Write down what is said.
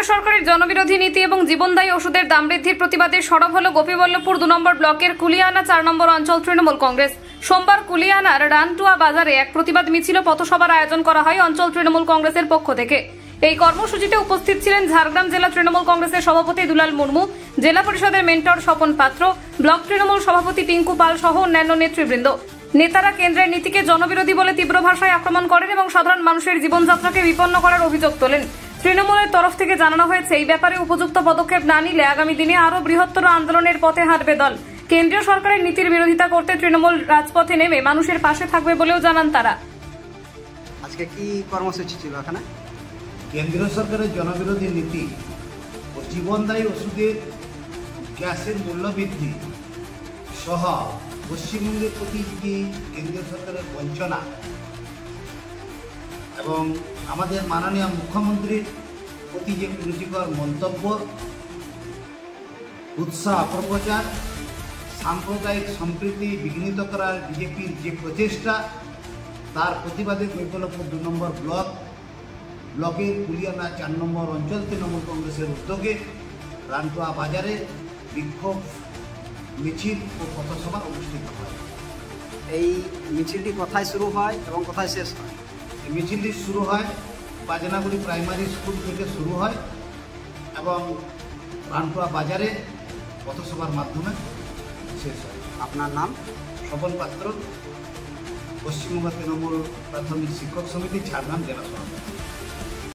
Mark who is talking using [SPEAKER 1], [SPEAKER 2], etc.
[SPEAKER 1] সরকারের জনবিরোধী নীতি এবং জীবনদায়ী ওষুধের দাম বৃদ্ধির প্রতিবাদে সরব হল গোপীবল্লভপুর 2 নম্বর ব্লকের কুলিয়ানা 4 নম্বর অঞ্চল তৃণমূল কংগ্রেস। সোমবার কুলিয়ানার রানটুয়া বাজারে এক প্রতিবাদ মিছিল পথসভার আয়োজন করা হয় অঞ্চল তৃণমূল কংগ্রেসের পক্ষ থেকে। এই কর্মসূচিতে উপস্থিত ছিলেন ঝাড়গ্রাম জেলা তৃণমূল কংগ্রেসের সভাপতি দুলাল মুর্মু, জেলা পরিষদের মেন্টর স্বপন পাত্র, ব্লক তৃণমূল সভাপতি পিঙ্কু পাল সহ অন্যান্য নেতৃবৃন্দ। নেতারা কেন্দ্রের নীতিকে জনবিরোধী বলে তীব্র ভাষায় আক্রমণ করেন এবং সাধারণ মানুষের জীবনযাত্রাকে বিপন্ন করার অভিযোগ তোলেন। তৃণমূলের তরফ থেকে জানানো হয়েছে, এই ব্যাপারে উপযুক্ত পদক্ষেপ না নিলে আগামী দিনে আরো বৃহত্তর আন্দোলনের পথে হাঁটবে দল। কেন্দ্রীয় সরকারের নীতির বিরোধিতা করতে তৃণমূল রাজপথে নেমে মানুষের পাশে থাকবে বলেও জানান তারা।
[SPEAKER 2] আজকে কি কর্মসূচি ছিল এখানে?
[SPEAKER 3] কেন্দ্রীয় সরকারের জনবিরোধী নীতি ও জীবনদায়ী ওষুধের গ্যাসের মূল্য বৃদ্ধি সহ পশ্চিমবঙ্গের প্রতি যে কেন্দ্রীয় সরকারের বঞ্চনা এবং আমাদের মাননীয় মুখ্যমন্ত্রীর প্রতি যে কুরুচিকর মন্তব্য, উৎসাহ অপপ্রচার, সাম্প্রদায়িক সম্প্রীতি বিঘ্নিত করার বিজেপির যে প্রচেষ্টা, তার প্রতিবাদে গোপীবল্লভপুর 2 নম্বর ব্লকের কুলিয়ানা 4 নম্বর অঞ্চল তৃণমূল কংগ্রেসের উদ্যোগে রানটুয়া বাজারে বিক্ষোভ মিছিল ও পথসভা অনুষ্ঠিত হয়।
[SPEAKER 2] এই মিছিলটি কোথায় শুরু হয় এবং কোথায় শেষ হয়?
[SPEAKER 3] এই মিছিলটি শুরু হয় বাজনাগুড়ি প্রাইমারি স্কুল থেকে শুরু হয় এবং রানটুয়া বাজারে পথসভার মাধ্যমে শেষ হয়।
[SPEAKER 2] আপনার নাম?
[SPEAKER 3] স্বপন পাত্র, পশ্চিমবঙ্গ তৃণমূল প্রাথমিক শিক্ষক সমিতি ঝাড়গ্রাম জেলা সভাপতি।